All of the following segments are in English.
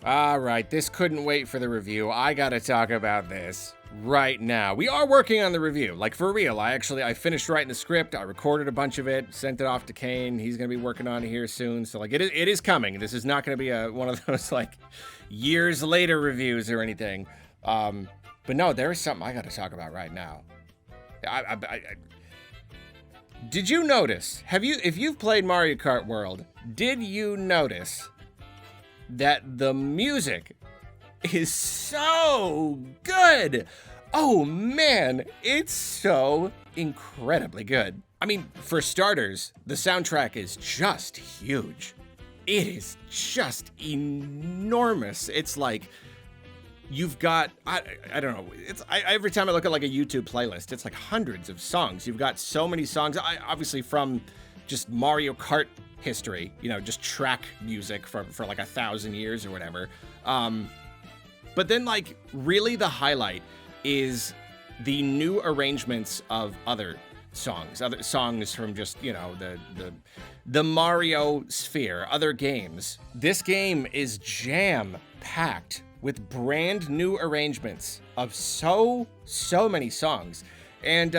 All right, this couldn't wait for the review. I gotta talk about this right now. We are working on the review, like for real. I finished writing the script. I recorded a bunch of it, sent it off to Kane. He's gonna be working on it here soon. So like it is coming. This is not gonna be one of those like years later reviews or anything. But no, there is something I gotta talk about right now. Did you notice? If you've played Mario Kart World, did you notice that the music is so good? Oh man, it's so incredibly good. I mean, for starters, the soundtrack is just huge. It is just enormous. It's like you've got, I don't know, every time I look at like a YouTube playlist, it's like hundreds of songs. You've got so many songs, obviously from just Mario Kart history, just track music for like 1,000 years or whatever. But then like really the highlight is the new arrangements of other songs from just, the Mario sphere, other games. This game is jam-packed with brand new arrangements of so many songs. And,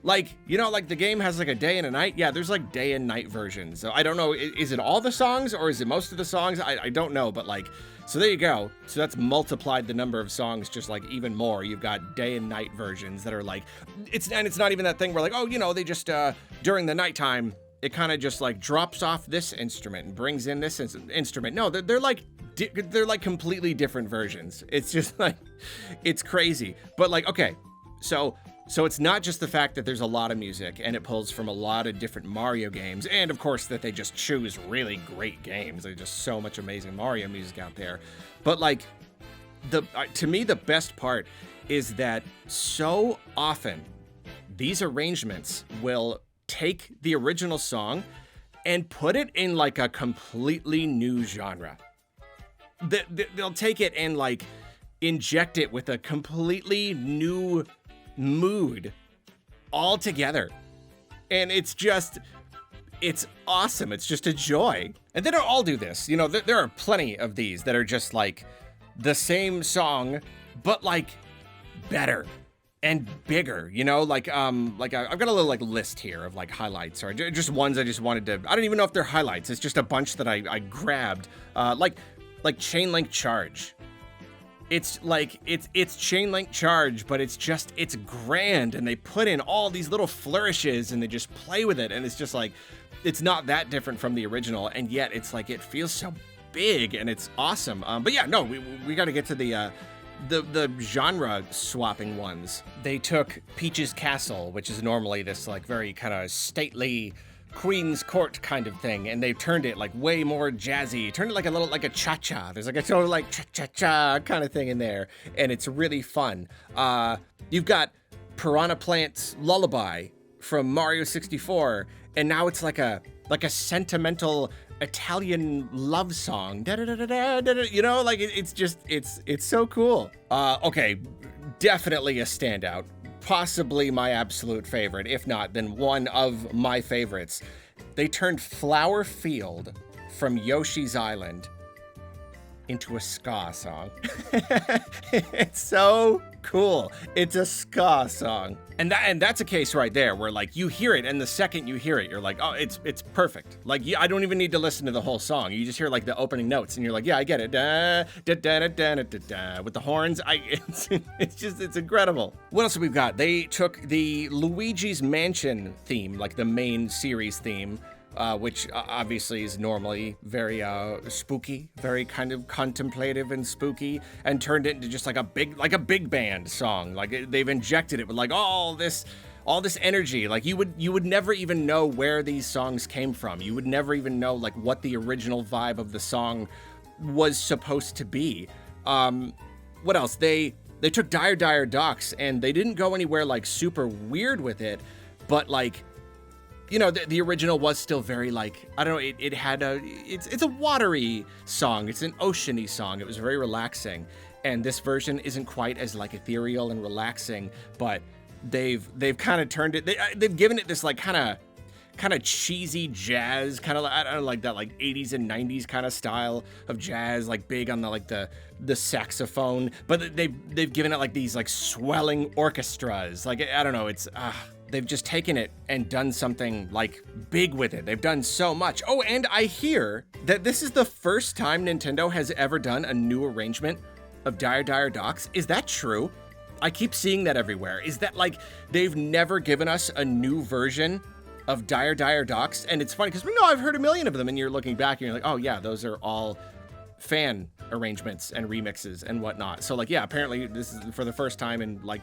like the game has like a day and a night. Yeah, there's like day and night versions. So I don't know, is it all the songs or is it most of the songs? I don't know, but like, so there you go. So that's multiplied the number of songs just like even more. You've got day and night versions that are like, it's not even that thing where like, they just, during the nighttime, it kind of just like drops off this instrument and brings in this instrument. No, they're like completely different versions. It's just like, it's crazy. But like, okay, so it's not just the fact that there's a lot of music and it pulls from a lot of different Mario games, and of course that they just choose really great games. There's just so much amazing Mario music out there. But like, to me, the best part is that so often these arrangements will take the original song and put it in like a completely new genre. They'll take it and like inject it with a completely new mood altogether. And it's awesome. It's just a joy. And they don't all do this. There are plenty of these that are just like the same song, but like better and bigger, like I've got a little like list here of like highlights or just ones I just wanted to, I don't even know if they're highlights. It's just a bunch that I grabbed, like Chain Link Charge. It's like, it's Chain Link Charge, but it's grand, and they put in all these little flourishes and they just play with it. And it's just like, it's not that different from the original. And yet it's like, it feels so big and it's awesome. But yeah, no, we got to get to the genre swapping ones. They took Peach's Castle, which is normally this like very kind of stately Queen's Court kind of thing, and they've turned it like way more jazzy, turned it like a little like a cha-cha. There's like a total like cha-cha-cha kind of thing in there, and it's really fun. You've got Piranha Plant's Lullaby from Mario 64, and now it's like a sentimental Italian love song. Da-da-da-da-da-da-da, like it's so cool. Okay, definitely a standout. Possibly my absolute favorite, if not, then one of my favorites. They turned Flower Field from Yoshi's Island into a ska song. It's so cool. It's a ska song. And that's a case right there where like you hear it, and the second you hear it, you're like, oh, it's perfect. Like I don't even need to listen to the whole song. You just hear like the opening notes and you're like, yeah, I get it. Da, da, da, da, da, da, da, with the horns. It's incredible. What else have we got? They took the Luigi's Mansion theme, like the main series theme, which obviously is normally very spooky, very kind of contemplative and spooky, and turned it into just like a big band song. Like they've injected it with like all this energy. Like you would never even know where these songs came from. You would never even know like what the original vibe of the song was supposed to be. What else? They took Dire Dire Docks, and they didn't go anywhere like super weird with it, but like, the original was still very like, I don't know, it had it's a watery song. It's an oceany song. It was very relaxing. And this version isn't quite as like ethereal and relaxing, but they've kind of turned it, they've given it this like kind of kind of cheesy jazz, kind of I don't know, like that like 80s and 90s kind of style of jazz, like big on the like the saxophone, but they've given it like these like swelling orchestras. Like I don't know, it's they've just taken it and done something like big with it. They've done so much. Oh, and I hear that this is the first time Nintendo has ever done a new arrangement of Dire Dire Docks. Is that true? I keep seeing that everywhere. Is that like they've never given us a new version of Dire Dire Docks? And it's funny because we know I've heard a million of them, and you're looking back and you're like, oh yeah, those are all fan arrangements and remixes and whatnot. So like, yeah, apparently this is for the first time in like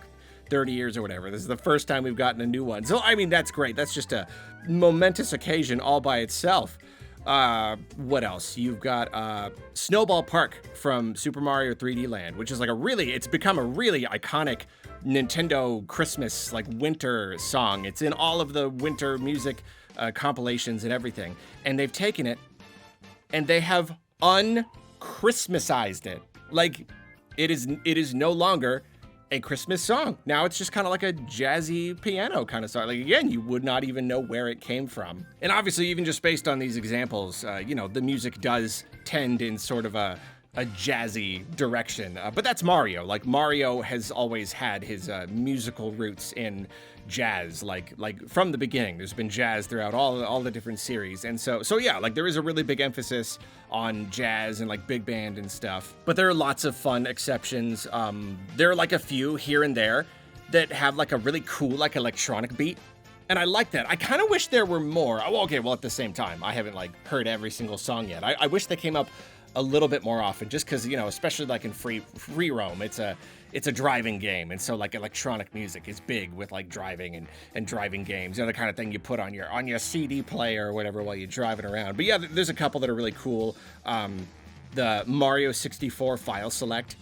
30 years or whatever. This is the first time we've gotten a new one. So I mean, that's great. That's just a momentous occasion all by itself. What else? You've got Snowball Park from Super Mario 3D Land, which is like it's become a really iconic Nintendo Christmas, like winter song. It's in all of the winter music compilations and everything. And they've taken it and they have un-Christmasized it. Like it is no longer a Christmas song. Now it's just kind of like a jazzy piano kind of song. Like again, you would not even know where it came from. And obviously, even just based on these examples, the music does tend in sort of a jazzy direction. But that's Mario. Like Mario has always had his musical roots in jazz. Like from the beginning, there's been jazz throughout all the different series. And so yeah, like there is a really big emphasis on jazz and like big band and stuff. But there are lots of fun exceptions. There are like a few here and there that have like a really cool like electronic beat. And I like that. I kind of wish there were more. Oh, okay, well at the same time, I haven't like heard every single song yet. I wish they came up a little bit more often, just because, especially like in free roam, it's a driving game, and so like electronic music is big with like driving and driving games, the kind of thing you put on your CD player or whatever while you're driving around. But yeah, there's a couple that are really cool. The Mario 64 file select,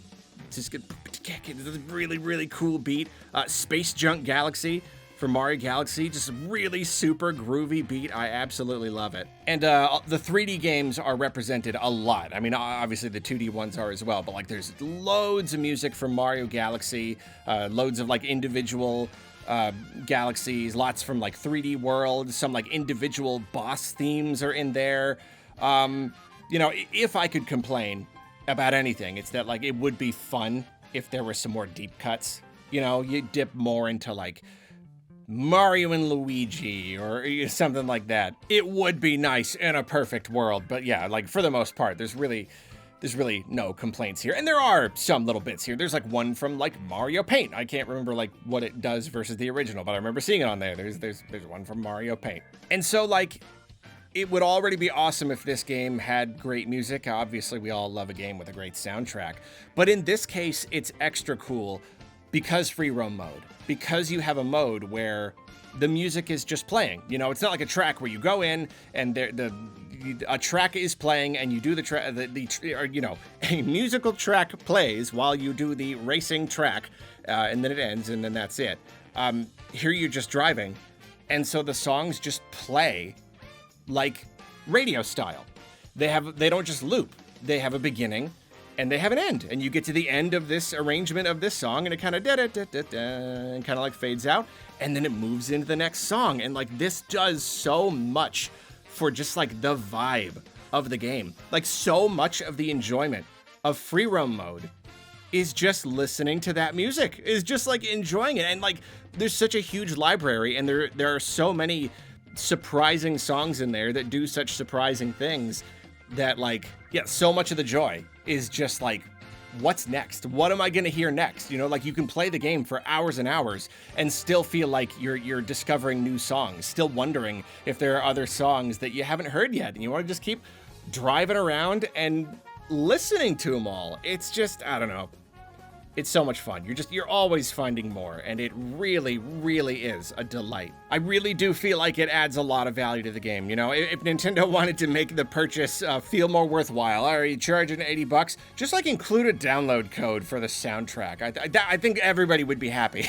just get a really, really cool beat. Space Junk Galaxy for Mario Galaxy, just a really super groovy beat. I absolutely love it. And the 3D games are represented a lot. I mean, obviously the 2D ones are as well, but like there's loads of music from Mario Galaxy, loads of like individual galaxies, lots from like 3D World, some like individual boss themes are in there. If I could complain about anything, it's that like it would be fun if there were some more deep cuts. You dip more into like Mario and Luigi or something like that. It would be nice in a perfect world, but yeah, like for the most part, there's really no complaints here. And there are some little bits here. There's like one from like Mario Paint. I can't remember like what it does versus the original, but I remember seeing it on there. There's one from Mario Paint. And so like it would already be awesome if this game had great music. Obviously, we all love a game with a great soundtrack, but in this case, it's extra cool because free roam mode. Because you have a mode where the music is just playing. It's not like a track where you go in and a track is playing and you do the track, a musical track plays while you do the racing track, and then it ends and then that's it. Here you're just driving, and so the songs just play like radio style. They don't just loop. They have a beginning and they have an end, and you get to the end of this arrangement of this song, and it kind of and kind of like fades out, and then it moves into the next song, and like this does so much for just like the vibe of the game. Like so much of the enjoyment of free roam mode is just listening to that music, is just like enjoying it, and like there's such a huge library, and there are so many surprising songs in there that do such surprising things that like, yeah, so much of the joy is just like, what's next? What am I gonna hear next? Like you can play the game for hours and hours and still feel like you're discovering new songs, still wondering if there are other songs that you haven't heard yet, and you want to just keep driving around and listening to them all. It's just, I don't know. It's so much fun. You're always finding more, and it really, really is a delight. I really do feel like it adds a lot of value to the game. If Nintendo wanted to make the purchase feel more worthwhile, are you charging $80? Just like include a download code for the soundtrack. I think everybody would be happy.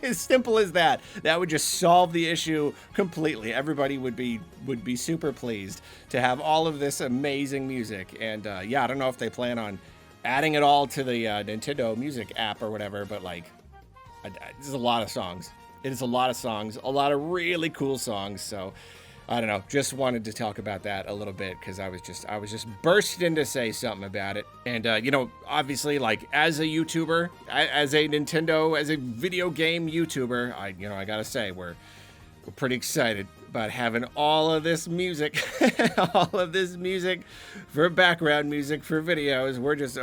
As simple as that. That would just solve the issue completely. Everybody would be super pleased to have all of this amazing music. And yeah, I don't know if they plan on adding it all to the Nintendo Music app or whatever, but like, there's a lot of songs. It is a lot of songs, a lot of really cool songs. So I don't know, just wanted to talk about that a little bit because I was just bursting to say something about it. And you know, obviously, like as a YouTuber, as a Nintendo, as a video game YouTuber, I gotta say we're pretty excited about having all of this music, all of this music for background music for videos. We're just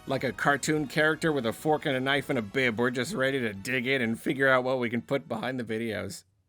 like a cartoon character with a fork and a knife and a bib. We're just ready to dig in and figure out what we can put behind the videos.